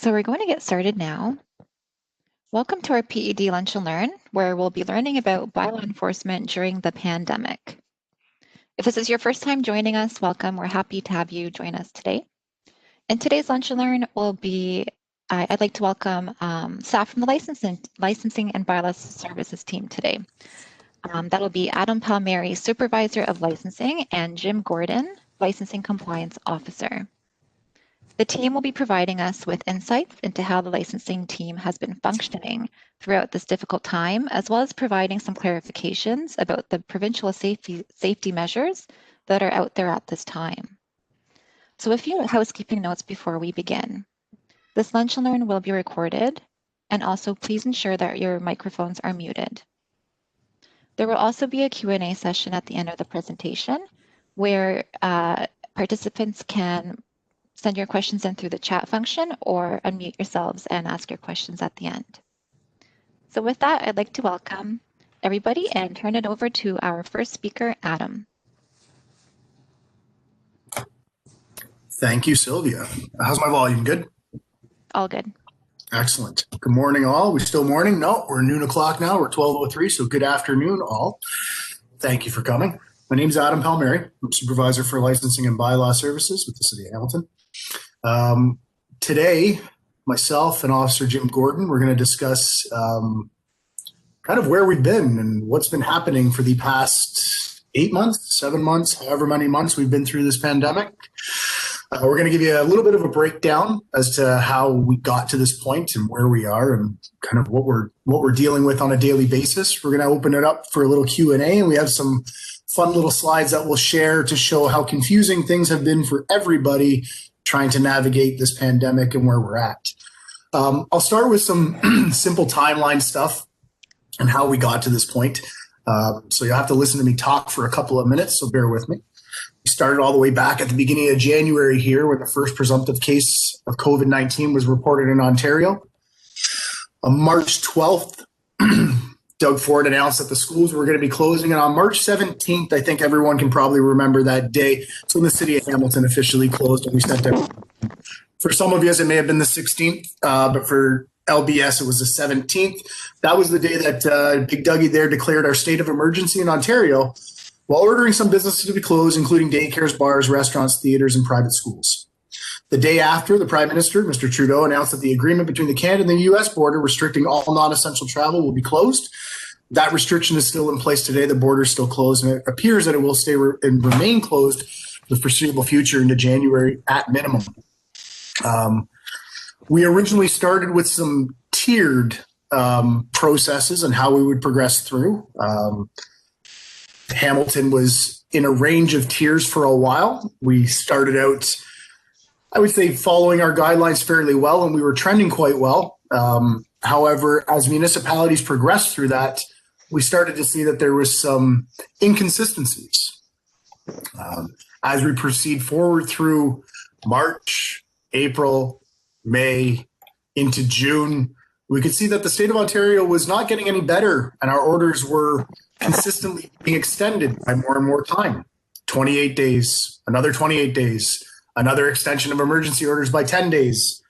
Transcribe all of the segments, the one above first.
So we're going to get started now. Welcome to our PED Lunch and Learn, where we'll be learning about bylaw enforcement during the pandemic. If this is your first time joining us, welcome. We're happy to have you join us today. In today's Lunch and Learn I'd like to welcome staff from the licensing and bylaw services team today. That'll be Adam Palmieri, Supervisor of Licensing, and Jim Gordon, Licensing Compliance Officer. The team will be providing us with insights into how the licensing team has been functioning throughout this difficult time, as well as providing some clarifications about the provincial safety measures that are out there at this time. So a few housekeeping notes before we begin. This Lunch and Learn will be recorded, and also please ensure that your microphones are muted. There will also be a Q&A session at the end of the presentation where participants can send your questions in through the chat function or unmute yourselves and ask your questions at the end. So with that, I'd like to welcome everybody and turn it over to our first speaker, Adam. Thank you, Sylvia. How's my volume? Good? All good. Excellent. Good morning, all. We still morning? No, we're noon o'clock now. We're 12:03, so good afternoon, all. Thank you for coming. My name is Adam Palmieri. I'm Supervisor for Licensing and Bylaw Services with the City of Hamilton. Today, myself and Officer Jim Gordon, we're going to discuss kind of where we've been and what's been happening for the past 8 months, 7 months, however many months we've been through this pandemic. We're going to give you a little bit of a breakdown as to how we got to this point and where we are and kind of what we're dealing with on a daily basis. We're going to open it up for a little Q&A, and we have some fun little slides that we'll share to show how confusing things have been for everybody trying to navigate this pandemic and where we're at. I'll start with some simple timeline stuff and how we got to this point. So you'll have to listen to me talk for a couple of minutes, so bear with me. We started all the way back at the beginning of January here when the first presumptive case of COVID-19 was reported in Ontario. On March 12th, Doug Ford announced that the schools were going to be closing, and on March 17th, I think everyone can probably remember that day. So when the City of Hamilton officially closed, and we sent out. For some of you, it may have been the 16th, but for LBS, it was the 17th. That was the day that Big Dougie there declared our state of emergency in Ontario, while ordering some businesses to be closed, including daycares, bars, restaurants, theaters, and private schools. The day after, the Prime Minister, Mr. Trudeau, announced that the agreement between the Canada and the U.S. border restricting all non-essential travel will be closed. That restriction is still in place today. The border is still closed, and it appears that it will stay and remain closed for the foreseeable future into January at minimum. We originally started with some tiered processes and how we would progress through. Hamilton was in a range of tiers for a while. We started out, I would say, following our guidelines fairly well, and we were trending quite well. However, as municipalities progressed through that, we started to see that there was some inconsistencies. As we proceed forward through March, April, May, into June, we could see that the state of Ontario was not getting any better, and our orders were consistently being extended by more and more time. 28 days, another 28 days, another extension of emergency orders by 10 days.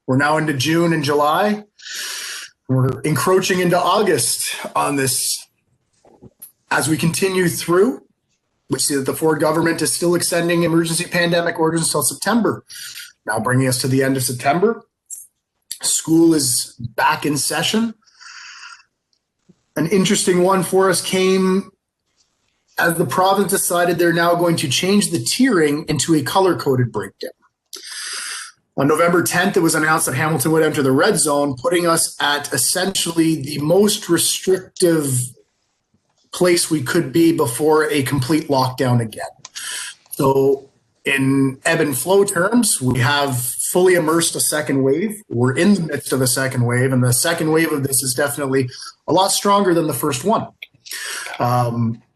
We're now into June and July. We're encroaching into August on this. As we continue through, we see that the Ford government is still extending emergency pandemic orders until September, now bringing us to the end of September. School is back in session. An interesting one for us came as the province decided they're now going to change the tiering into a color-coded breakdown. On November 10th, it was announced that Hamilton would enter the red zone, putting us at essentially the most restrictive place we could be before a complete lockdown again. So in ebb and flow terms, we have fully immersed a second wave. We're in the midst of a second wave, and the second wave of this is definitely a lot stronger than the first one.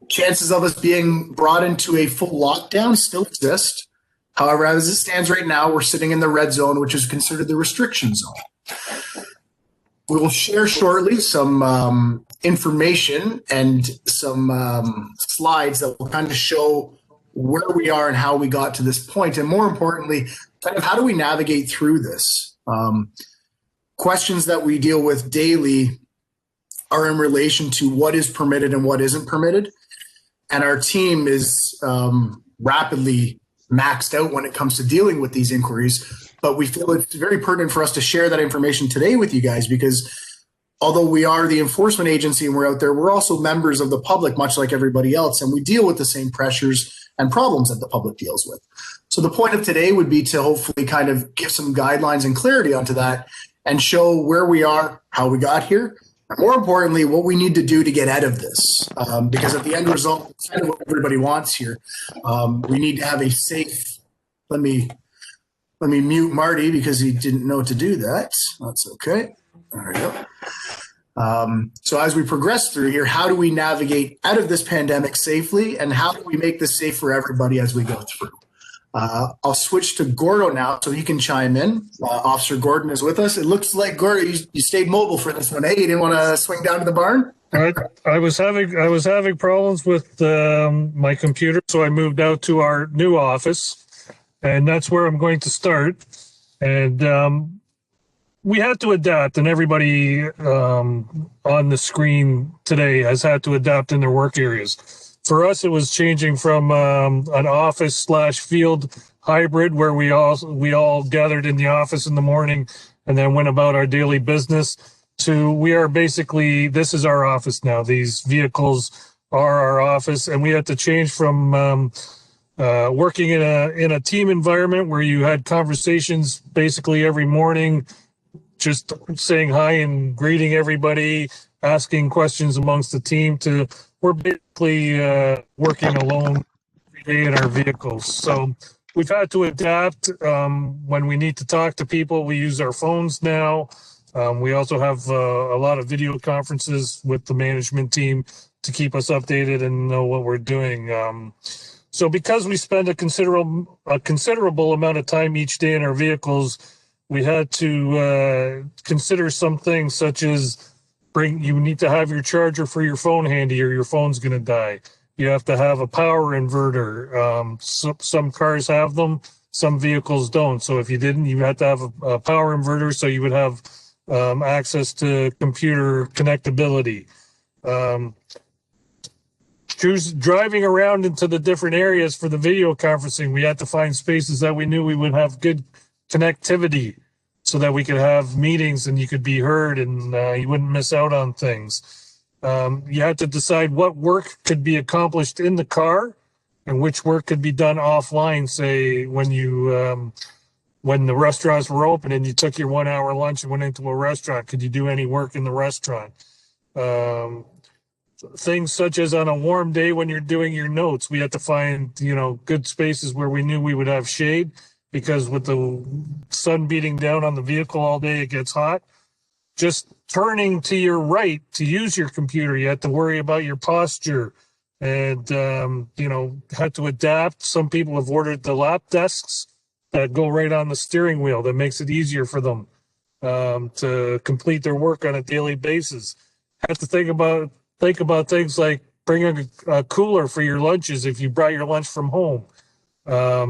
Chances of us being brought into a full lockdown still exist. However, as it stands right now, we're sitting in the red zone, which is considered the restriction zone. We will share shortly some information and some slides that will kind of show where we are and how we got to this point, and more importantly, kind of how do we navigate through this? Questions that we deal with daily are in relation to what is permitted and what isn't permitted. And our team is rapidly maxed out when it comes to dealing with these inquiries. But we feel it's very pertinent for us to share that information today with you guys, because although we are the enforcement agency and we're out there, we're also members of the public, much like everybody else, and we deal with the same pressures and problems that the public deals with. So the point of today would be to hopefully kind of give some guidelines and clarity onto that and show where we are, how we got here, and more importantly, what we need to do to get out of this. Because at the end result, it's kind of what everybody wants here. We need to have a safe, let me mute Marty because he didn't know to do that. That's okay. There we go. So as we progress through here, how do we navigate out of this pandemic safely, and how do we make this safe for everybody as we go through? I'll switch to Gordo now so he can chime in. Officer Gordon is with us. It looks like, Gordo, you stayed mobile for this one. Hey, you didn't want to swing down to the barn? I was having problems with my computer, so I moved out to our new office, and that's where I'm going to start. And we had to adapt, and everybody on the screen today has had to adapt in their work areas. For us, it was changing from an office/field hybrid where we all gathered in the office in the morning and then went about our daily business, to we are basically, this is our office now. These vehicles are our office, and we had to change from working in a team environment where you had conversations basically every morning, just saying hi and greeting everybody, asking questions amongst the team, to we're basically working alone every day in our vehicles. So we've had to adapt. When we need to talk to people, we use our phones now. We also have a lot of video conferences with the management team to keep us updated and know what we're doing. So because we spend a considerable amount of time each day in our vehicles, we had to consider some things such as you need to have your charger for your phone handy or your phone's going to die. You have to have a power inverter. Some cars have them, some vehicles don't. So if you didn't, you had to have a power inverter so you would have access to computer connectability. Driving around into the different areas for the video conferencing, we had to find spaces that we knew we would have good connectivity, so that we could have meetings and you could be heard and you wouldn't miss out on things. You had to decide what work could be accomplished in the car and which work could be done offline. Say when the restaurants were open and you took your 1 hour lunch and went into a restaurant, could you do any work in the restaurant? Things such as on a warm day when you're doing your notes, we had to find, good spaces where we knew we would have shade, because with the sun beating down on the vehicle all day, it gets hot. Just turning to your right to use your computer, you had to worry about your posture and, had to adapt. Some people have ordered the lap desks that go right on the steering wheel. That makes it easier for them to complete their work on a daily basis. Have to think about things like bringing a cooler for your lunches if you brought your lunch from home.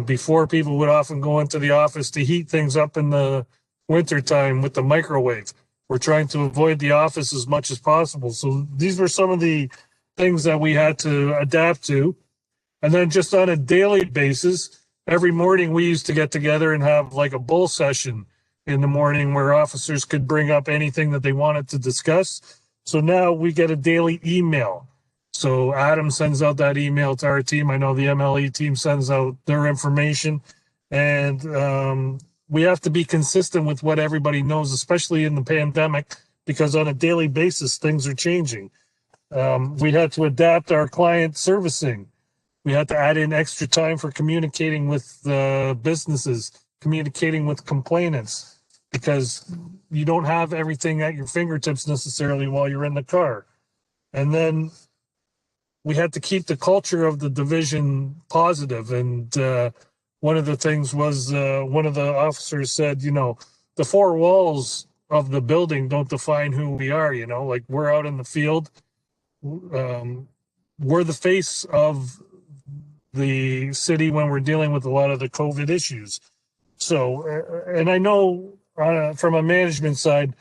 Before, people would often go into the office to heat things up in the wintertime with the microwave. We're trying to avoid the office as much as possible. So these were some of the things that we had to adapt to. And then just on a daily basis, every morning we used to get together and have like a bull session in the morning where officers could bring up anything that they wanted to discuss. So now we get a daily email. So Adam sends out that email to our team. I know the MLE team sends out their information, and we have to be consistent with what everybody knows, especially in the pandemic, because on a daily basis, things are changing. We had to adapt our client servicing. We had to add in extra time for communicating with businesses, communicating with complainants, because you don't have everything at your fingertips necessarily while you're in the car. And then we had to keep the culture of the division positive. And one of the things was one of the officers said, the four walls of the building don't define who we are, like we're out in the field. We're the face of the city when we're dealing with a lot of the COVID issues. So, and I know from a management side,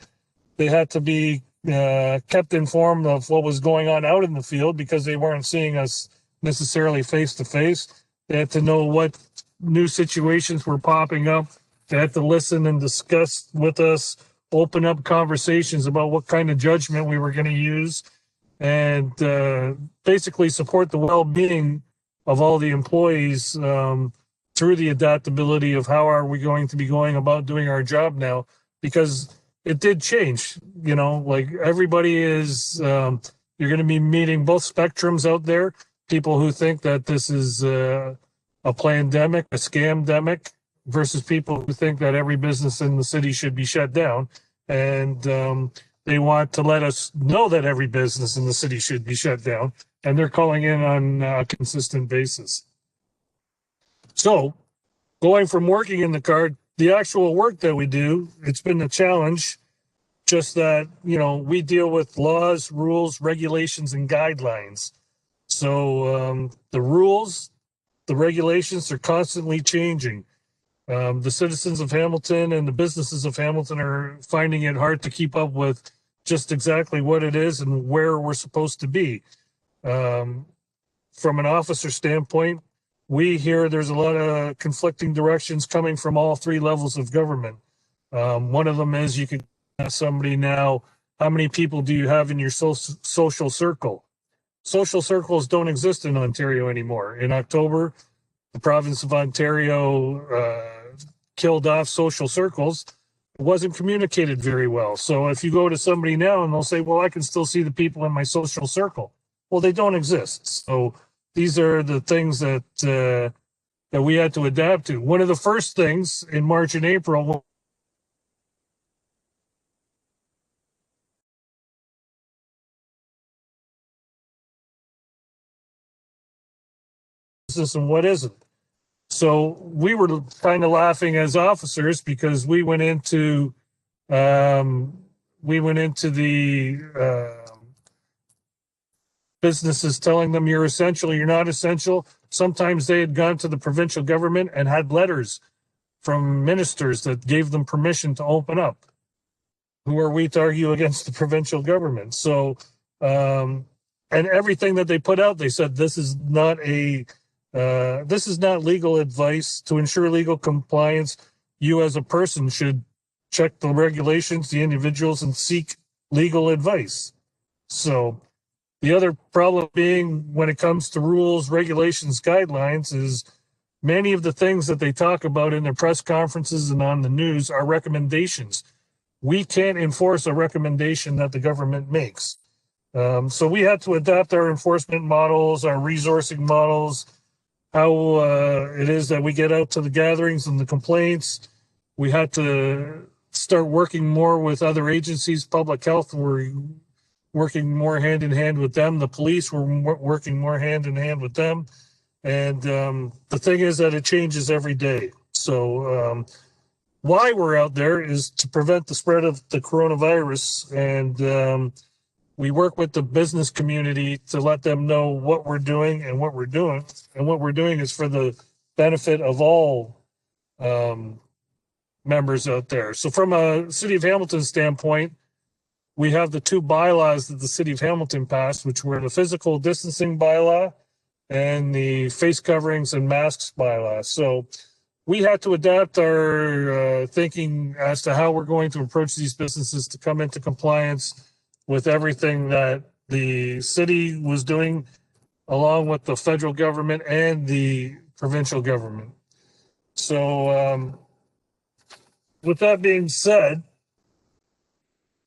they had to be kept informed of what was going on out in the field because they weren't seeing us necessarily face to face. They had to know what new situations were popping up. They had to listen and discuss with us, open up conversations about what kind of judgment we were going to use, and basically support the well-being of all the employees through the adaptability of how are we going to be going about doing our job now, because it did change. Like everybody is, you're going to be meeting both spectrums out there, people who think that this is a pandemic, a scamdemic, versus people who think that every business in the city should be shut down. And they want to let us know that every business in the city should be shut down. And they're calling in on a consistent basis. So going from working in the car, the actual work that we do, it's been a challenge. Just that, we deal with laws, rules, regulations, and guidelines. So the rules, the regulations are constantly changing. The citizens of Hamilton and the businesses of Hamilton are finding it hard to keep up with just exactly what it is and where we're supposed to be. From an officer standpoint, we hear there's a lot of conflicting directions coming from all three levels of government. One of them is you can ask somebody now, how many people do you have in your social circle? Social circles don't exist in Ontario anymore. In October, the province of Ontario killed off social circles. It wasn't communicated very well. So if you go to somebody now and they'll say, well, I can still see the people in my social circle. Well, they don't exist. So these are the things that that we had to adapt to. One of the first things in March and April, and what isn't. So we were kind of laughing as officers because we went into the businesses telling them you're essential, you're not essential. Sometimes they had gone to the provincial government and had letters from ministers that gave them permission to open up. Who are we to argue against the provincial government? So, and everything that they put out, they said this is not legal advice. To ensure legal compliance, you as a person should check the regulations, the individuals, and seek legal advice. So the other problem being when it comes to rules, regulations, guidelines is many of the things that they talk about in their press conferences and on the news are recommendations. We can't enforce a recommendation that the government makes. So we had to adapt our enforcement models, our resourcing models, how it is that we get out to the gatherings and the complaints. We had to start working more with other agencies. Public health, we're working more hand in hand with them. The police were working more hand in hand with them. And the thing is that it changes every day. So why we're out there is to prevent the spread of the coronavirus. And we work with the business community to let them know what we're doing and what we're doing. And what we're doing is for the benefit of all members out there. So from a City of Hamilton standpoint, we have the two bylaws that the City of Hamilton passed, which were the physical distancing bylaw and the face coverings and masks bylaw. So we had to adapt our thinking as to how we're going to approach these businesses to come into compliance with everything that the city was doing, along with the federal government and the provincial government. So with that being said,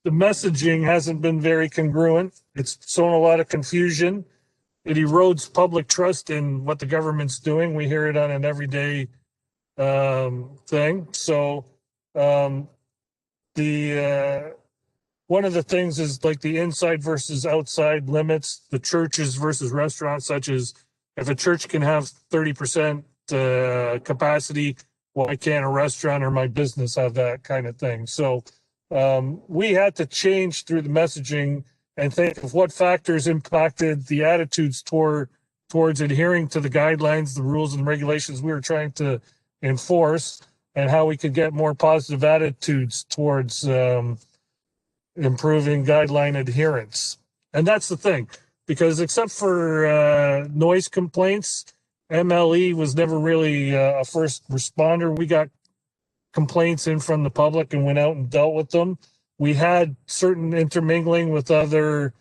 the messaging hasn't been very congruent. It's sown a lot of confusion. It erodes public trust in what the government's doing. We hear it on an everyday thing. So one of the things is like the inside versus outside limits, the churches versus restaurants, such as if a church can have 30% capacity, why can't a restaurant or my business have that kind of thing? So we had to change through the messaging and think of what factors impacted the attitudes towards adhering to the guidelines, the rules and regulations we were trying to enforce, and how we could get more positive attitudes towards improving guideline adherence. And that's the thing, because except for noise complaints, MLE was never really a first responder. We got complaints in from the public and went out and dealt with them. We had certain intermingling with other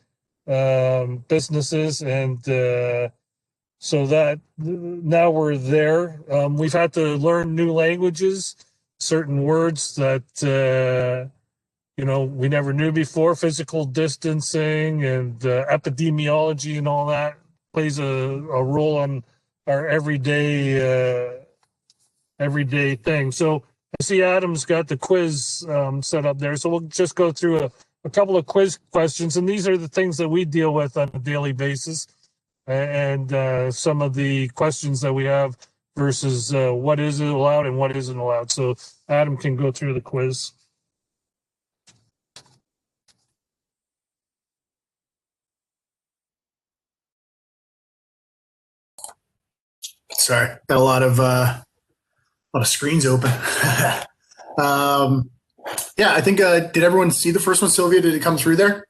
businesses, and so that now we're there. We've had to learn new languages, certain words that we never knew before. Physical distancing and epidemiology and all that plays a role on our everyday thing. So I see Adam's got the quiz set up there. So we'll just go through a couple of quiz questions. And these are the things that we deal with on a daily basis. And some of the questions that we have versus what is allowed and what isn't allowed. So Adam can go through the quiz. Sorry, got a lot of screens open. Yeah, I think, did everyone see the first one, Sylvia? Did it come through there?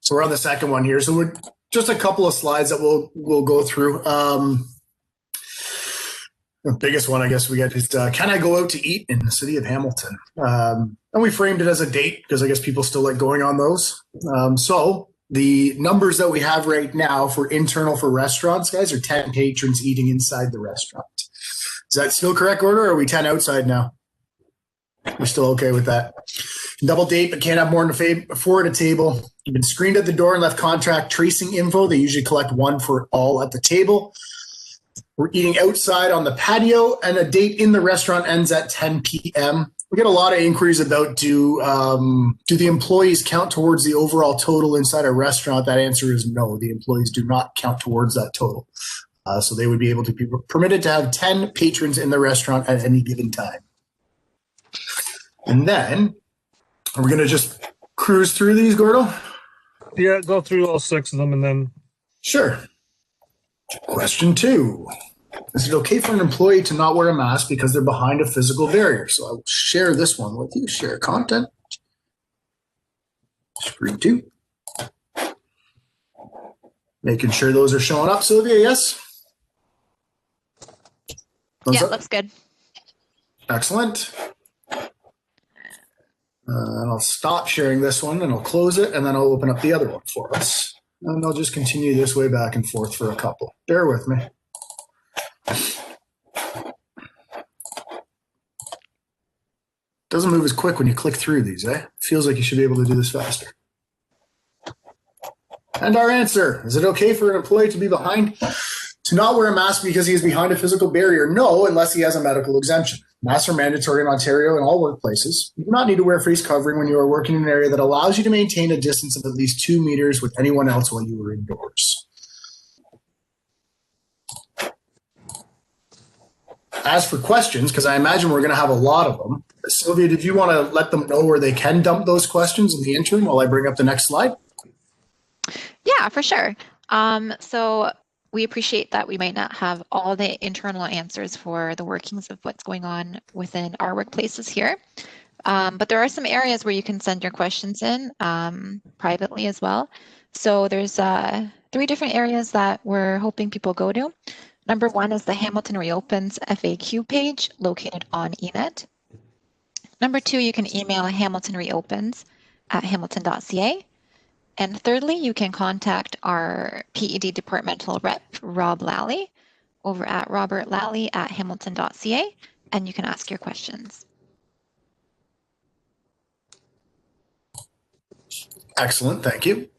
So we're on the second one here. So we're just a couple of slides that we'll go through. The biggest one, I guess, we get is, can I go out to eat in the city of Hamilton? And we framed it as a date because I guess people still like going on those. So the numbers that we have right now for internal for restaurants, guys, are 10 patrons eating inside the restaurant. Is that still correct order, or are we 10 outside now? We're still okay with that. Double date, but can't have more than 4 at a table. You've been screened at the door and left contact tracing info. They usually collect 1 for all at the table. We're eating outside on the patio, and a date in the restaurant ends at 10 p.m. We get a lot of inquiries about do the employees count towards the overall total inside a restaurant? That answer is no. The employees do not count towards that total. So they would be able to be permitted to have 10 patrons in the restaurant at any given time. And then, are we going to just cruise through these, Gordo? Yeah, go through all 6 of them and then. Sure. Question 2. Is it okay for an employee to not wear a mask because they're behind a physical barrier? So I will share this one with you. Share content. Screen 2. Making sure those are showing up, Sylvia, yes? Yeah, looks good. Excellent. And I'll stop sharing this one and I'll close it, and then I'll open up the other one for us. And I'll just continue this way back and forth for a couple. Bear with me. Doesn't move as quick when you click through these, eh? Feels like you should be able to do this faster. And our answer, is it okay for an employee to be behind, to not wear a mask because he is behind a physical barrier? No, unless he has a medical exemption. Masks are mandatory in Ontario in all workplaces. You do not need to wear face covering when you are working in an area that allows you to maintain a distance of at least 2 meters with anyone else while you are indoors. As for questions, because I imagine we're going to have a lot of them, Sylvia, did you want to let them know where they can dump those questions in the interim while I bring up the next slide? Yeah, for sure. So we appreciate that we might not have all the internal answers for the workings of what's going on within our workplaces here. But there are some areas where you can send your questions in privately as well. So there's 3 different areas that we're hoping people go to. Number 1 is the Hamilton Reopens FAQ page located on eNet. Number 2, you can email hamiltonreopens@hamilton.ca. And thirdly, you can contact our PED departmental rep, Rob Lally, over at robertlally@hamilton.ca, and you can ask your questions. Excellent, thank you.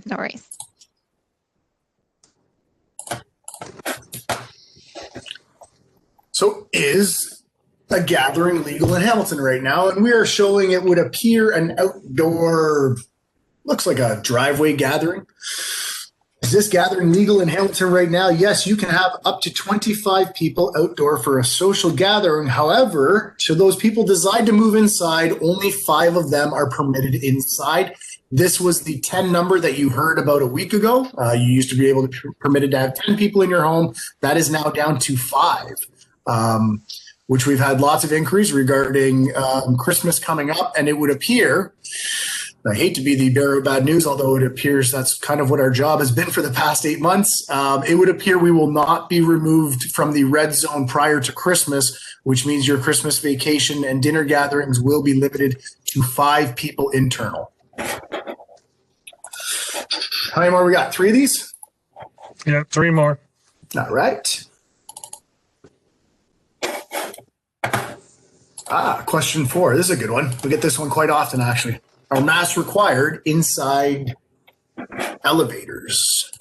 No worries. So is a gathering legal in Hamilton right now? And we are showing it would appear an outdoor, looks like a driveway gathering. Is this gathering legal in Hamilton right now? Yes, you can have up to 25 people outdoor for a social gathering. However, should those people decide to move inside, only 5 of them are permitted inside. This was the 10 number that you heard about a week ago. You used to be able to be permitted to have 10 people in your home. That is now down to 5. which we've had lots of inquiries regarding Christmas coming up, and it would appear, I hate to be the bearer of bad news, although it appears that's kind of what our job has been for the past 8 months. It would appear we will not be removed from the red zone prior to Christmas, which means your Christmas vacation and dinner gatherings will be limited to 5 people internal. How many more we got? 3 of these? Yeah, 3 more. All right. Question 4. This is a good one. We get this one quite often, actually. Are masks required inside elevators?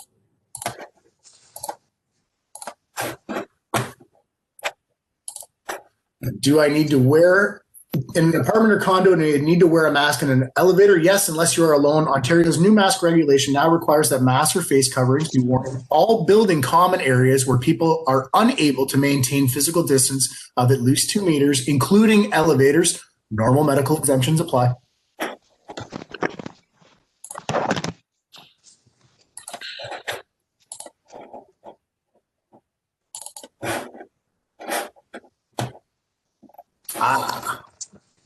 Do I need to wear, in an apartment or condo, do you need to wear a mask in an elevator? Yes, unless you are alone. Ontario's new mask regulation now requires that masks or face coverings be worn in all building common areas where people are unable to maintain physical distance of at least 2 meters, including elevators. Normal medical exemptions apply.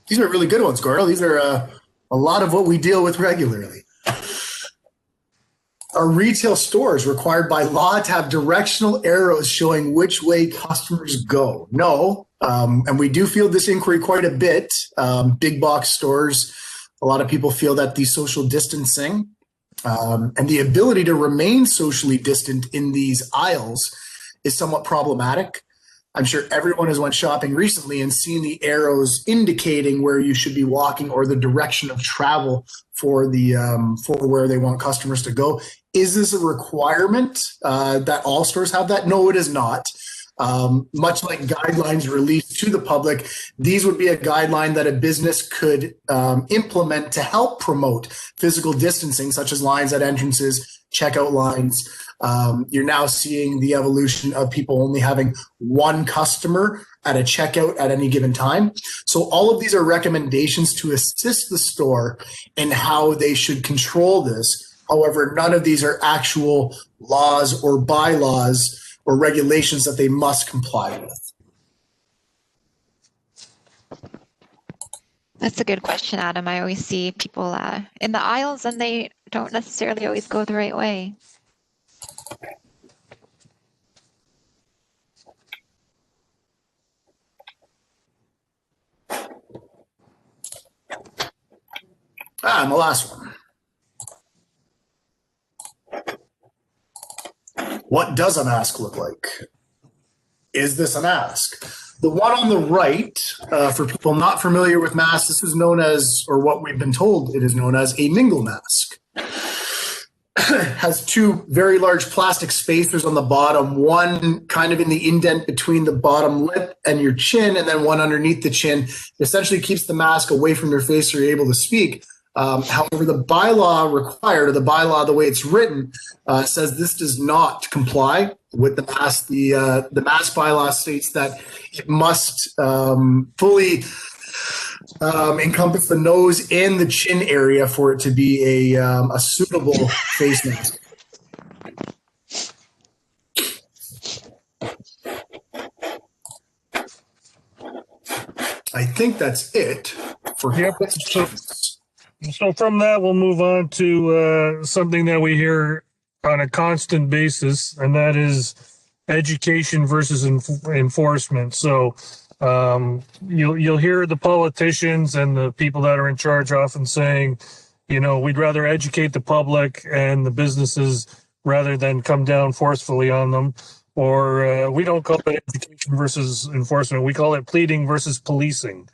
These are really good ones, Gordo. These are a lot of what we deal with regularly. Are retail stores required by law to have directional arrows showing which way customers go? No, and we do field this inquiry quite a bit. Big box stores, a lot of people feel that the social distancing and the ability to remain socially distant in these aisles is somewhat problematic. I'm sure everyone has went shopping recently and seen the arrows indicating where you should be walking or the direction of travel for the for where they want customers to go. Is this a requirement that all stores have that? No, it is not. Much like guidelines released to the public, these would be a guideline that a business could implement to help promote physical distancing, such as lines at entrances, checkout lines. You're now seeing the evolution of people only having one customer at a checkout at any given time. So all of these are recommendations to assist the store in how they should control this. However, none of these are actual laws or bylaws or regulations that they must comply with. That's a good question, Adam. I always see people in the aisles and they don't necessarily always go the right way. And the last one. What does a mask look like? Is this a mask? The one on the right, for people not familiar with masks, this is known as, or what we've been told it is known as, a mingle mask. Has 2 very large plastic spacers on the bottom, one kind of in the indent between the bottom lip and your chin, and then one underneath the chin. It essentially keeps the mask away from your face so you're able to speak. However, the bylaw required, or the bylaw, the way it's written, says this does not comply with the mask. The mask bylaw states that it must fully encompass the nose and the chin area for it to be a suitable face mask. I think that's it for questions. So from that, we'll move on to something that we hear on a constant basis, and that is education versus enforcement. So you'll hear the politicians and the people that are in charge often saying, you know, we'd rather educate the public and the businesses rather than come down forcefully on them. Or we don't call it education versus enforcement. We call it pleading versus policing.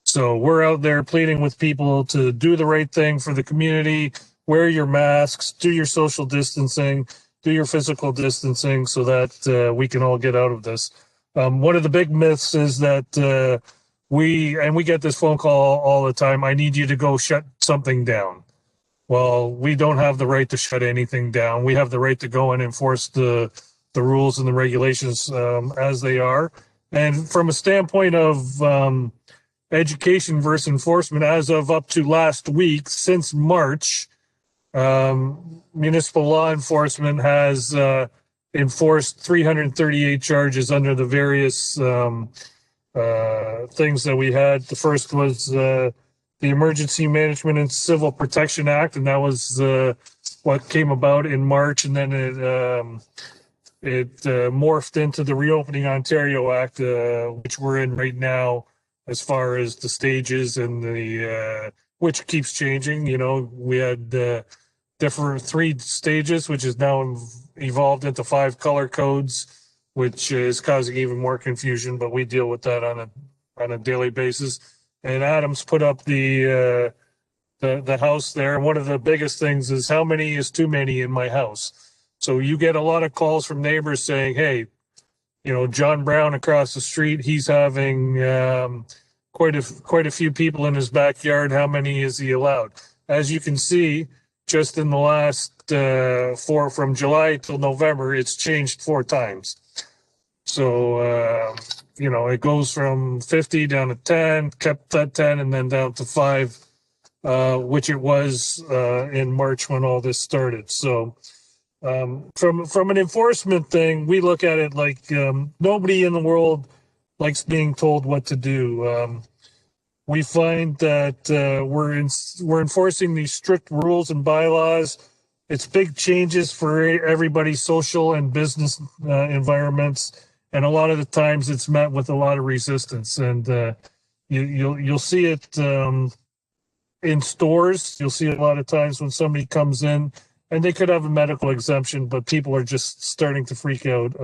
So we're out there pleading with people to do the right thing for the community, wear your masks, do your social distancing, do your physical distancing so that we can all get out of this. One of the big myths is that we get this phone call all the time, I need you to go shut something down. Well, we don't have the right to shut anything down. We have the right to go and enforce the rules and the regulations as they are. And from a standpoint of education versus enforcement, as of up to last week, since March, municipal law enforcement has enforced 338 charges under the various things that we had. The first was the Emergency Management and Civil Protection Act, and that was what came about in March, and then it morphed into the Reopening Ontario Act, which we're in right now, as far as the stages and the which keeps changing. You know, we had different 3 stages, which is now evolved into 5 color codes, which is causing even more confusion, but we deal with that on a daily basis. And Adam's put up the house there. One of the biggest things is how many is too many in my house. So you get a lot of calls from neighbors saying, hey, you know, John Brown across the street, he's having quite a few people in his backyard. How many is he allowed? As you can see, just in the last from July till November, it's changed 4 times. So, you know, it goes from 50 down to 10, kept at 10, and then down to 5, which it was in March when all this started. So from an enforcement thing, we look at it like nobody in the world likes being told what to do. We find that we're enforcing these strict rules and bylaws. It's big changes for everybody's social and business environments, and a lot of the times it's met with a lot of resistance. And you'll see it in stores. You'll see it a lot of times when somebody comes in, and they could have a medical exemption, but people are just starting to freak out.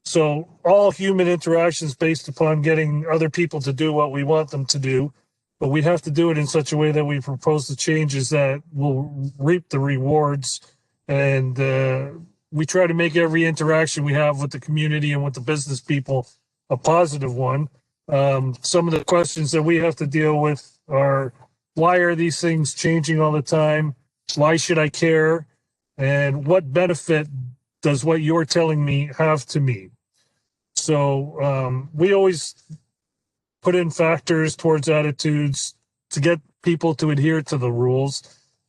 So all human interactions based upon getting other people to do what we want them to do, but we have to do it in such a way that we propose the changes that will reap the rewards. And we try to make every interaction we have with the community and with the business people a positive one. Some of the questions that we have to deal with are, why are these things changing all the time? Why should I care? And what benefit does what you're telling me have to me? So we always put in factors towards attitudes to get people to adhere to the rules.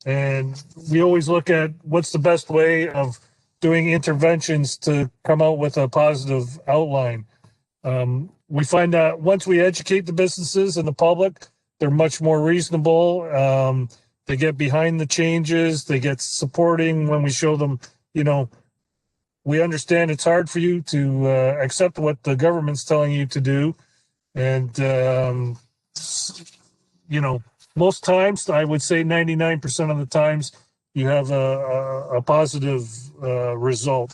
And we always look at what's the best way of doing interventions to come out with a positive outline. We find that once we educate the businesses and the public, they're much more reasonable. They get behind the changes. They get supporting when we show them, you know, we understand it's hard for you to accept what the government's telling you to do. And, you know, most times, I would say 99% of the times, you have a positive result.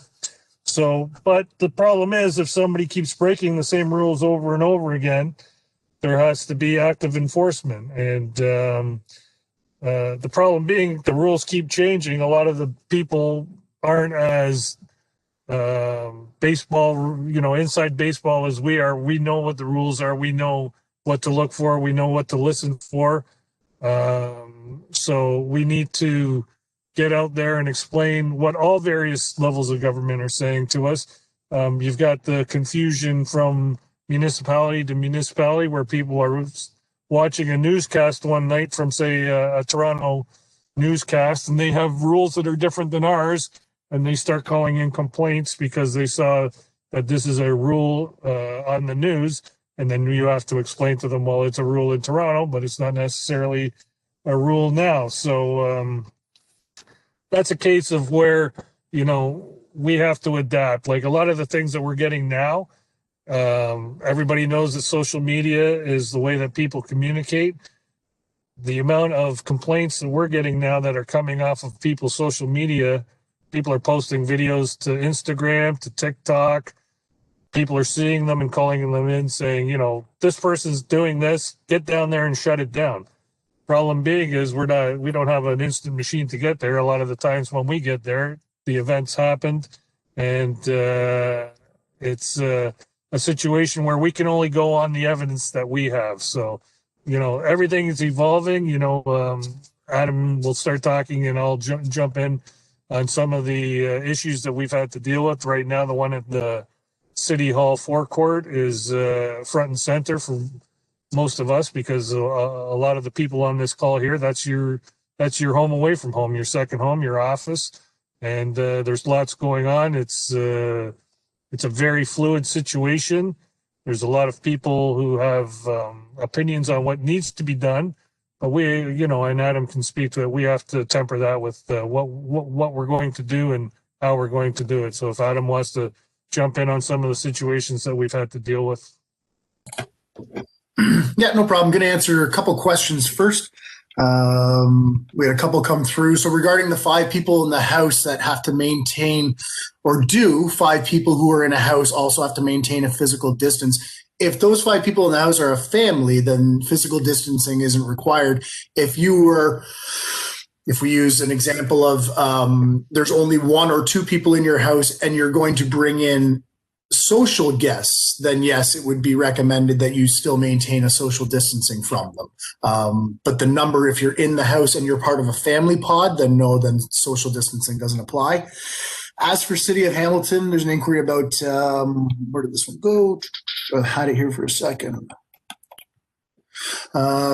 So, but the problem is, if somebody keeps breaking the same rules over and over again, there has to be active enforcement. And the problem being, the rules keep changing. A lot of the people aren't as baseball, you know, inside baseball as we are. We know what the rules are. We know what to look for. We know what to listen for. So we need to get out there and explain what all various levels of government are saying to us. You've got the confusion from municipality to municipality, where people are watching a newscast one night from, say, a Toronto newscast, and they have rules that are different than ours, and they start calling in complaints because they saw that this is a rule on the news. And then you have to explain to them, well, it's a rule in Toronto, but it's not necessarily a rule now. So that's a case of where, you know, we have to adapt. Like a lot of the things that we're getting now, everybody knows that social media is the way that people communicate. The amount of complaints that we're getting now that are coming off of people's social media, people are posting videos to Instagram, to TikTok. People are seeing them and calling them in saying, you know, this person's doing this, get down there and shut it down. Problem being is we don't have an instant machine to get there. A lot of the times when we get there, the events happened, and it's a situation where we can only go on the evidence that we have. So, you know, everything is evolving. You know, Adam will start talking and I'll jump in on some of the issues that we've had to deal with. Right now, the one at the City Hall forecourt is front and center for most of us, because a lot of the people on this call here, that's your home away from home, your second home, your office, and there's lots going on. It's a very fluid situation. There's a lot of people who have opinions on what needs to be done, but we, you know, and Adam can speak to it. We have to temper that with what we're going to do and how we're going to do it. So if Adam wants to jump in on some of the situations that we've had to deal with. Yeah, no problem. I'm going to answer a couple questions first. We had a couple come through. So regarding the 5 people in the house that have to maintain, or do 5 people who are in a house also have to maintain a physical distance? If those 5 people in the house are a family, then physical distancing isn't required. If we use an example of there's only 1 or 2 people in your house and you're going to bring in social guests, then yes, it would be recommended that you still maintain a social distancing from them. But the number, if you're in the house and you're part of a family pod, then no, then social distancing doesn't apply. As for City of Hamilton, there's an inquiry about, where did this one go? I had it here for a second.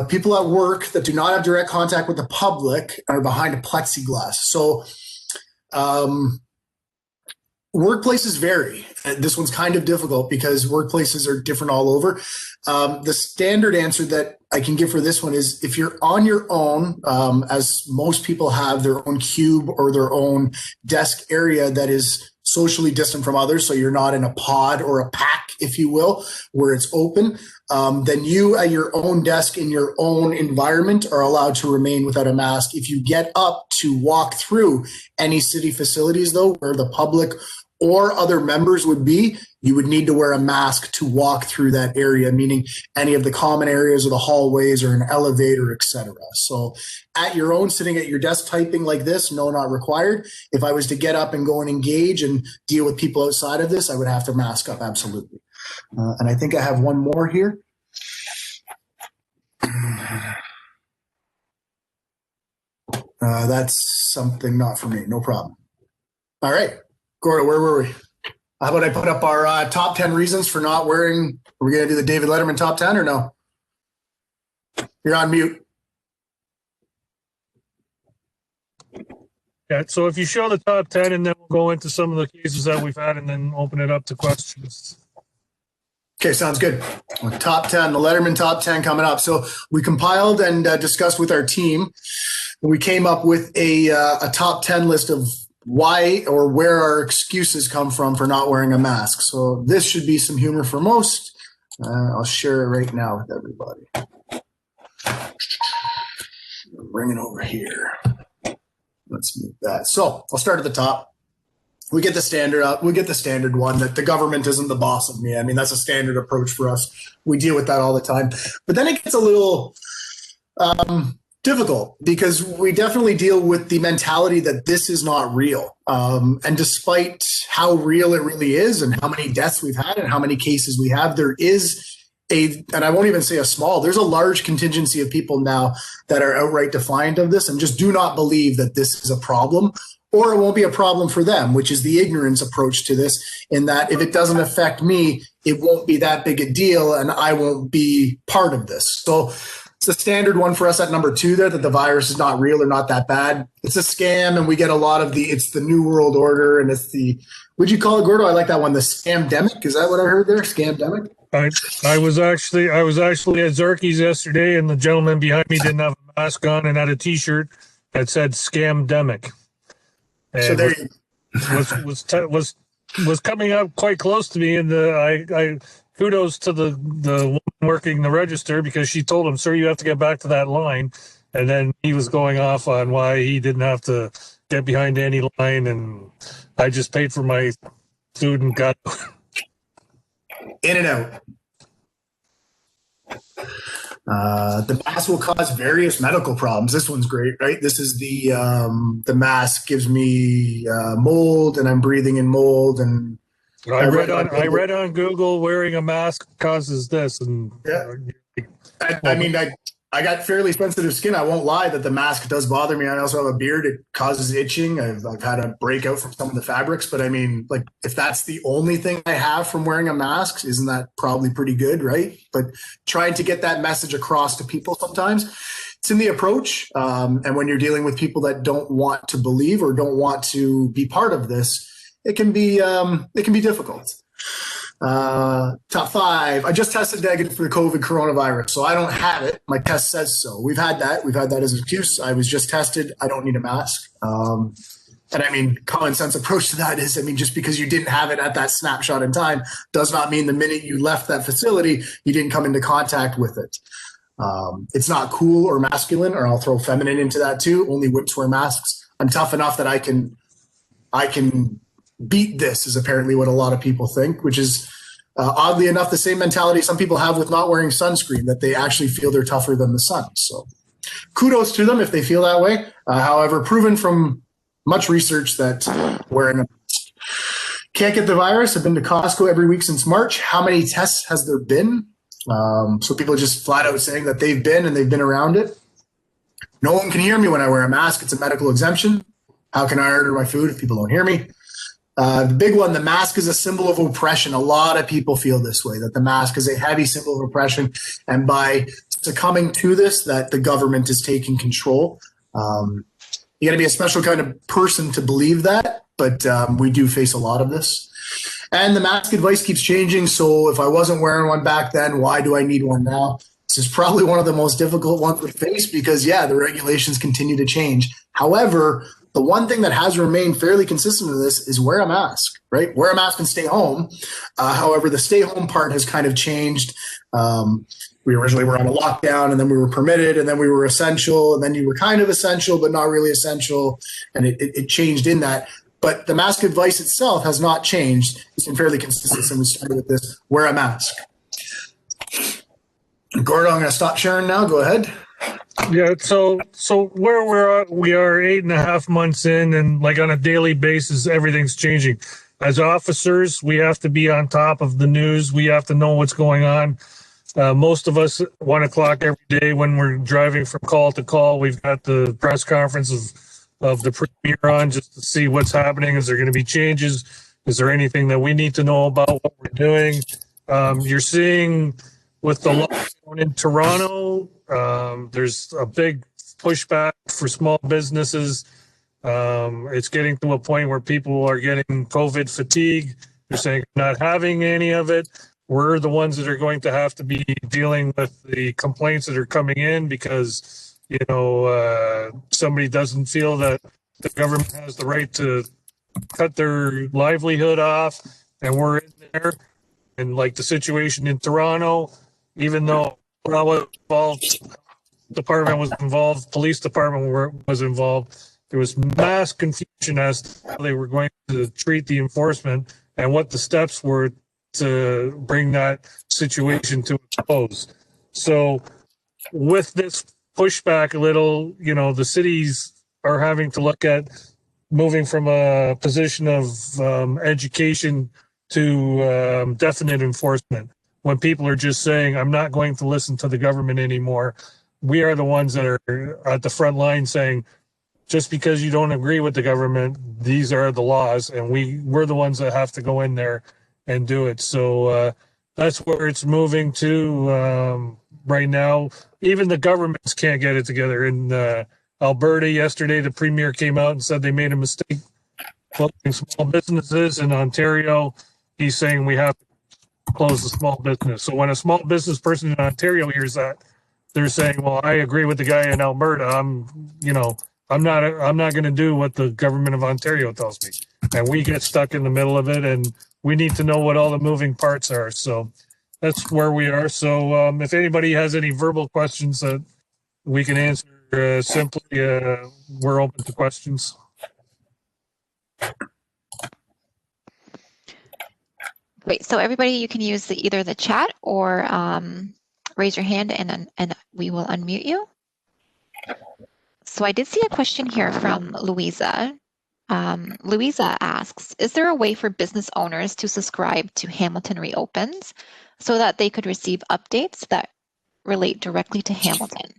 People at work that do not have direct contact with the public are behind a plexiglass. So, workplaces vary. This one's kind of difficult because workplaces are different all over. The standard answer that I can give for this one is if you're on your own, as most people have their own cube or their own desk area that is socially distant from others, so you're not in a pod or a pack, if you will, where it's open, then you at your own desk in your own environment are allowed to remain without a mask. If you get up to walk through any city facilities, though, where the public or other members would be, you would need to wear a mask to walk through that area, meaning any of the common areas or the hallways or an elevator, etc. So at your own, sitting at your desk typing like this, no, not required. If I was to get up and go and engage and deal with people outside of this, I would have to mask up, absolutely. And I think I have one more here. That's something not for me, no problem. All right. Gordo, where were we? How about I put up our top 10 reasons for not wearing? Are we going to do the David Letterman top 10 or no? You're on mute. Yeah, so if you show the top 10 and then we'll go into some of the cases that we've had and then open it up to questions. Okay, sounds good. Top 10, the Letterman top 10 coming up. So we compiled and discussed with our team. We came up with a top 10 list of why or where our excuses come from for not wearing a mask. So this should be some humor for most. I'll share it right now with everybody. Bring it over here. Let's move that. So I'll start at the top. We get the standard up. We get the standard one that the government isn't the boss of me. I mean, that's a standard approach for us. We deal with that all the time. But then it gets a little difficult because we definitely deal with the mentality that this is not real. And despite how real it really is and how many deaths we've had and how many cases we have, there is and I won't even say a small, there's a large contingency of people now that are outright defiant of this and just do not believe that this is a problem, or it won't be a problem for them, which is the ignorance approach to this, in that if it doesn't affect me, it won't be that big a deal and I won't be part of this. So it's a standard one for us at number 2 there, that the virus is not real or not that bad. It's a scam, and we get a lot of it's the New World Order, and it's the, what'd you call it, Gordo? I like that one, the scamdemic. Is that what I heard there? Scamdemic? I was actually at Zarky's yesterday, and the gentleman behind me didn't have a mask on and had a T-shirt that said "Scamdemic." And so there was coming up quite close to me, and I kudos to the woman working the register, because she told him, "Sir, you have to get back to that line," and then he was going off on why he didn't have to get behind any line, and I just paid for my food and got. In and out. The mask will cause various medical problems. This one's great, right? This is the mask gives me mold, and I'm breathing in mold. And I read on Google wearing a mask causes this, and yeah. I mean, I got fairly sensitive skin. I won't lie that the mask does bother me. I also have a beard. It causes itching. I've had a breakout from some of the fabrics, but I mean, like, if that's the only thing I have from wearing a mask, isn't that probably pretty good, right? But trying to get that message across to people sometimes, it's in the approach. And when you're dealing with people that don't want to believe or don't want to be part of this, it can be difficult. Top 5. I just tested negative for the coronavirus, so I don't have it. My test says so. We've had that as an excuse. I was just tested. I don't need a mask. And I mean, common sense approach to that is, I mean, just because you didn't have it at that snapshot in time does not mean the minute you left that facility, you didn't come into contact with it. It's not cool or masculine, or I'll throw feminine into that too. Only wimps wear masks. I'm tough enough that I can beat this, is apparently what a lot of people think, which is oddly enough the same mentality some people have with not wearing sunscreen, that they actually feel they're tougher than the sun. So kudos to them if they feel that way. However, proven from much research that wearing a mask can't get the virus. I've been to Costco every week since March. How many tests has there been? So people are just flat out saying that they've been around it. No one can hear me when I wear a mask. It's a medical exemption. How can I order my food if people don't hear me? The big one, the mask is a symbol of oppression. A lot of people feel this way, that the mask is a heavy symbol of oppression. And by succumbing to this, that the government is taking control. You got to be a special kind of person to believe that, but we do face a lot of this. And the mask advice keeps changing. So if I wasn't wearing one back then, why do I need one now? This is probably one of the most difficult ones to face because, yeah, the regulations continue to change. However, the one thing that has remained fairly consistent with this is wear a mask, right? Wear a mask and stay home. However, the stay home part has kind of changed. We originally were on a lockdown, and then we were permitted, and then we were essential, and then you were kind of essential, but not really essential. And it changed in that. But the mask advice itself has not changed. It's been fairly consistent since we started with this. Wear a mask. Gordon, I'm going to stop sharing now. Go ahead. Yeah, so where we are 8.5 months in, and like on a daily basis, everything's changing. As officers, we have to be on top of the news. We have to know what's going on. Most of us, 1 o'clock every day when we're driving from call to call, we've got the press conference of the premier on just to see what's happening. Is there going to be changes? Is there anything that we need to know about what we're doing? You're seeing with the lockdown in Toronto, there's a big pushback for small businesses. It's getting to a point where people are getting COVID fatigue. They're saying not having any of it. We're the ones that are going to have to be dealing with the complaints that are coming in because, somebody doesn't feel that the government has the right to cut their livelihood off, and we're in there. And like the situation in Toronto, even though department was involved, police department was involved, there was mass confusion as to how they were going to treat the enforcement and what the steps were to bring that situation to a close. So with this pushback a little, the cities are having to look at moving from a position of education to definite enforcement. When people are just saying, I'm not going to listen to the government anymore, we are the ones that are at the front line saying, just because you don't agree with the government, these are the laws, and we're the ones that have to go in there and do it. So that's where it's moving to right now. Even the governments can't get it together. In Alberta yesterday, the premier came out and said they made a mistake closing small businesses. In Ontario, he's saying we have to close the small business. So when a small business person in Ontario hears that, they're saying, well, I agree with the guy in Alberta. I'm not going to do what the government of Ontario tells me. And we get stuck in the middle of it, and we need to know what all the moving parts are. So that's where we are. So if anybody has any verbal questions that we can answer simply, we're open to questions. Great. So everybody, you can use either the chat or raise your hand and we will unmute you. So I did see a question here from Louisa. Louisa asks, is there a way for business owners to subscribe to Hamilton Reopens so that they could receive updates that relate directly to Hamilton?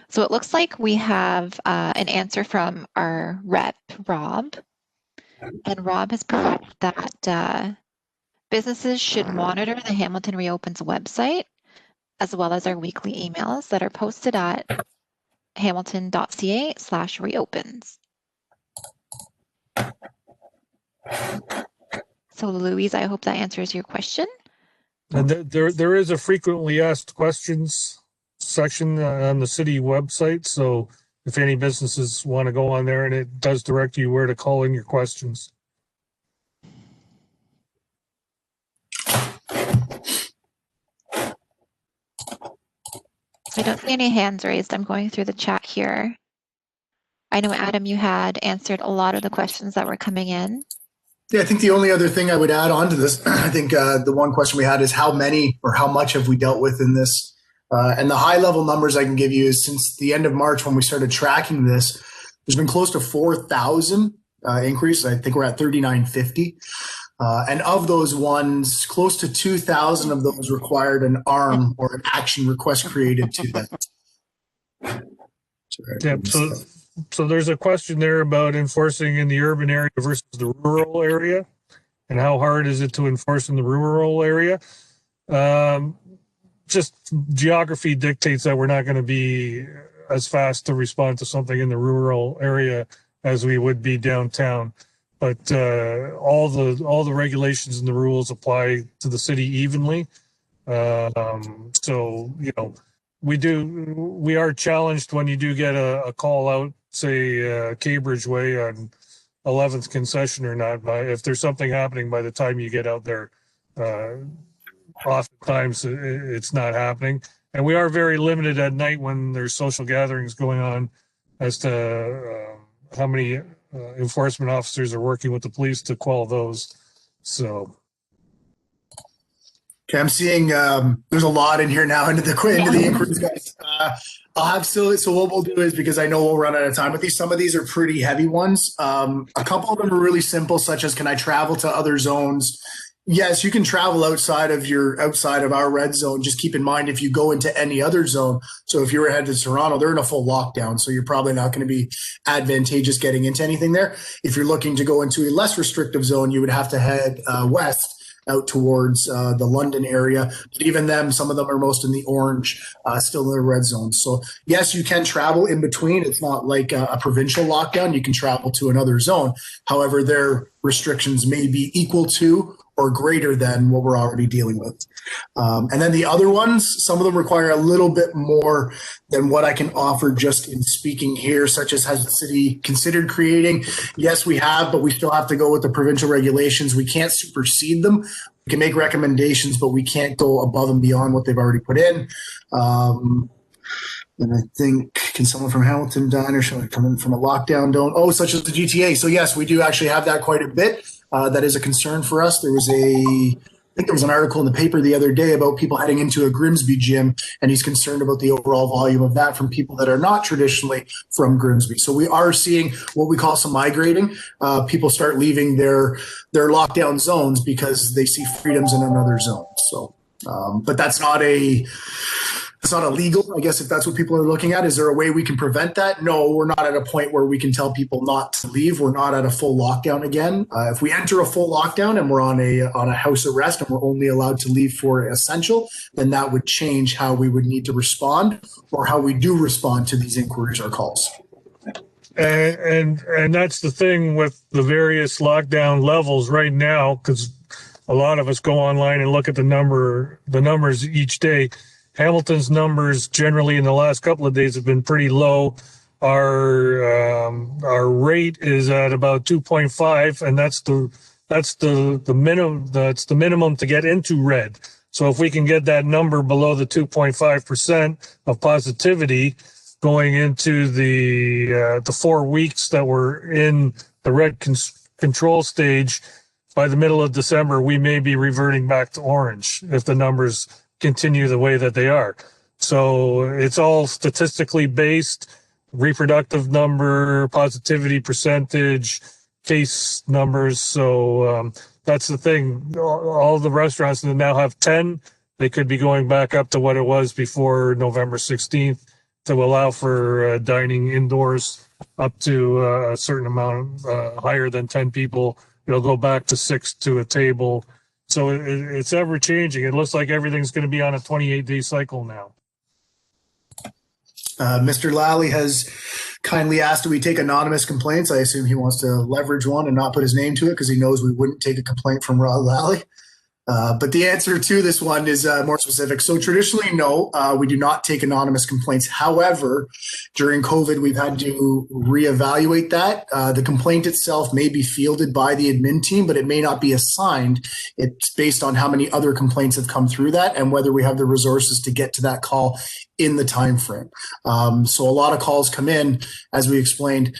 So it looks like we have an answer from our rep, Rob. And Rob has provided that businesses should monitor the Hamilton Reopens website, as well as our weekly emails that are posted at hamilton.ca/reopens. So Louise, I hope that answers your question. And there is a frequently asked questions section on the city website. So if any businesses want to go on there, and it does direct you where to call in your questions. I don't see any hands raised. I'm going through the chat here. I know, Adam, you had answered a lot of the questions that were coming in. Yeah, I think the only other thing I would add on to this, I think the one question we had is how many or how much have we dealt with in this? And the high level numbers I can give you is since the end of March when we started tracking this, there's been close to 4,000 increases. I think we're at 3,950. And of those ones, close to 2,000 of those required an ARM or an action request created to them. Yeah, so there's a question there about enforcing in the urban area versus the rural area, and how hard is it to enforce in the rural area? Just geography dictates that we're not going to be as fast to respond to something in the rural area as we would be downtown. But all the regulations and the rules apply to the city evenly. So, you know, we are challenged when you do get a call out, say Cambridge Way on 11th concession or not, but if there's something happening by the time you get out there, oftentimes it's not happening. And we are very limited at night when there's social gatherings going on as to how many enforcement officers are working with the police to quell those. So. Okay, I'm seeing there's a lot in here now into the inquiries, guys. I'll have so what we'll do is, because I know we'll run out of time with these, some of these are pretty heavy ones. A couple of them are really simple, such as, can I travel to other zones? Yes, you can travel outside of our red zone. Just keep in mind, if you go into any other zone, so if you were headed to Toronto, they're in a full lockdown, so you're probably not going to be advantageous getting into anything there. If you're looking to go into a less restrictive zone, you would have to head west out towards the London area. But even them, some of them are most in the orange, still in the red zone. So yes, you can travel in between. It's not like a provincial lockdown. You can travel to another zone. However, their restrictions may be equal to or greater than what we're already dealing with. And then the other ones, some of them require a little bit more than what I can offer just in speaking here, such as, has the city considered creating? Yes, we have, but we still have to go with the provincial regulations. We can't supersede them. We can make recommendations, but we can't go above and beyond what they've already put in. And I think, can someone from Hamilton Diner come in from a lockdown don't? Oh, such as the GTA. So yes, we do actually have that quite a bit. That is a concern for us. I think there was an article in the paper the other day about people heading into a Grimsby gym, and he's concerned about the overall volume of that from people that are not traditionally from Grimsby. So we are seeing what we call some migrating. People start leaving their lockdown zones because they see freedoms in another zone. So, but that's not illegal, I guess, if that's what people are looking at. Is there a way we can prevent that? No, we're not at a point where we can tell people not to leave. We're not at a full lockdown again. If we enter a full lockdown and we're on a house arrest and we're only allowed to leave for essential, then that would change how we would need to respond, or how we do respond to these inquiries or calls. And that's the thing with the various lockdown levels right now, because a lot of us go online and look at the numbers each day. Hamilton's numbers generally in the last couple of days have been pretty low. Our rate is at about 2.5, and that's the minimum to get into red. So if we can get that number below the 2.5% of positivity going into the 4 weeks that we're in the red control stage, by the middle of December, we may be reverting back to orange if the numbers continue the way that they are. So it's all statistically based, reproductive number, positivity percentage, case numbers. So that's the thing. All the restaurants that now have 10, they could be going back up to what it was before November 16th to allow for dining indoors up to a certain amount, higher than 10 people. It'll go back to 6 to a table. So it's ever changing. It looks like everything's going to be on a 28-day cycle now. Mr. Lally has kindly asked that we take anonymous complaints. I assume he wants to leverage one and not put his name to it because he knows we wouldn't take a complaint from Rod Lally. But the answer to this one is more specific. So traditionally, no, we do not take anonymous complaints. However, during COVID, we've had to reevaluate that. The complaint itself may be fielded by the admin team, but it may not be assigned. It's based on how many other complaints have come through that and whether we have the resources to get to that call in the time frame. So a lot of calls come in, as we explained,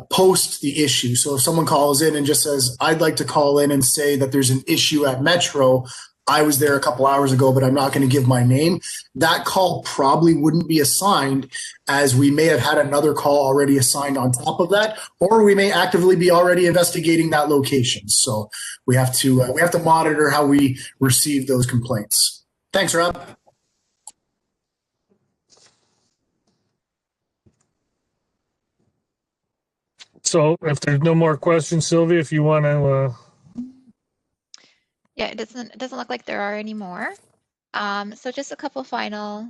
post the issue. So if someone calls in and just says, I'd like to call in and say that there's an issue at Metro, I was there a couple hours ago, but I'm not going to give my name, that call probably wouldn't be assigned, as we may have had another call already assigned on top of that, or we may actively be already investigating that location. So we have to monitor how we receive those complaints. Thanks, Rob. So if there's no more questions, Sylvia, if you want to. Yeah, it doesn't look like there are any more. So just a couple final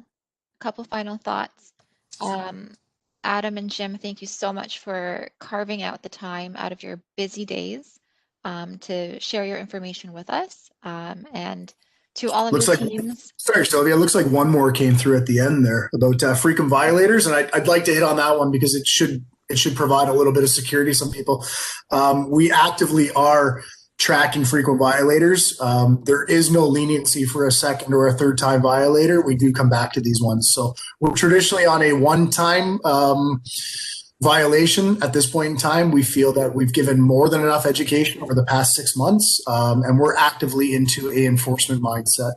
thoughts. Adam and Jim, thank you so much for carving out the time out of your busy days to share your information with us. And to all of your teams. Sorry, Sylvia, it looks like one more came through at the end there about frequent violators, and I'd like to hit on that one because it should provide a little bit of security to some people. We actively are tracking frequent violators. There is no leniency for a second or a third time violator. We do come back to these ones. So we're traditionally on a one-time violation. At this point in time, we feel that we've given more than enough education over the past 6 months, and we're actively into a enforcement mindset.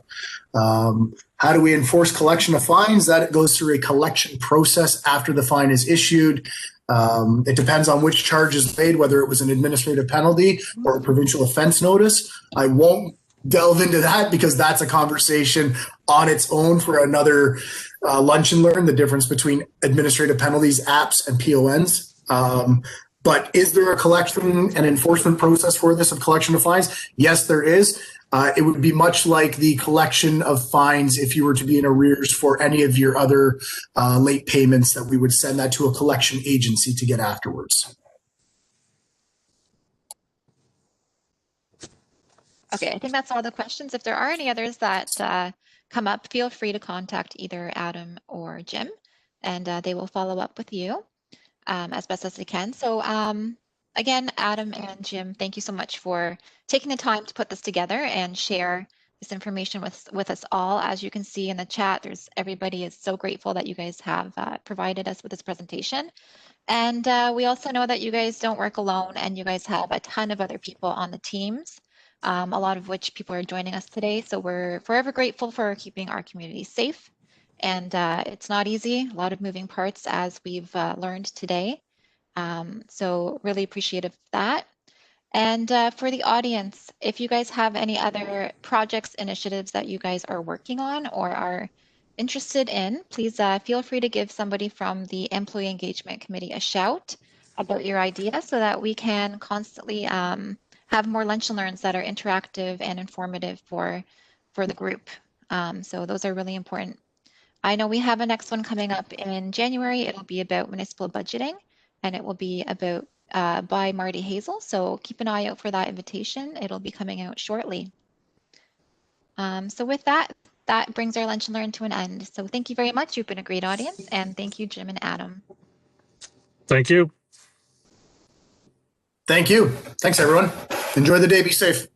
How do we enforce collection of fines? That goes through a collection process after the fine is issued. It depends on which charge is made, whether it was an administrative penalty or a provincial offense notice. I won't delve into that because that's a conversation on its own for another lunch and learn, the difference between administrative penalties, apps, and PONs. But is there a collection and enforcement process for this of collection of fines? Yes, there is. It would be much like the collection of fines if you were to be in arrears for any of your other late payments, that we would send that to a collection agency to get afterwards. Okay, I think that's all the questions. If there are any others that come up, feel free to contact either Adam or Jim, and they will follow up with you as best as they can. So again, Adam and Jim, thank you so much for taking the time to put this together and share this information with us all. As you can see in the chat, everybody is so grateful that you guys have provided us with this presentation. And we also know that you guys don't work alone, and you guys have a ton of other people on the teams, a lot of which people are joining us today. So we're forever grateful for keeping our community safe. And it's not easy, a lot of moving parts, as we've learned today. So really appreciative of that. And for the audience, if you guys have any other projects, initiatives that you guys are working on or are interested in, please feel free to give somebody from the Employee Engagement Committee a shout about your idea so that we can constantly have more lunch and learns that are interactive and informative for the group. So those are really important. I know we have a next one coming up in January. It'll be about municipal budgeting, and it will be about by Marty Hazel. So keep an eye out for that invitation. It'll be coming out shortly. So with that brings our Lunch and Learn to an end. So thank you very much. You've been a great audience, and thank you, Jim and Adam. Thank you. Thank you. Thanks, everyone. Enjoy the day. Be safe.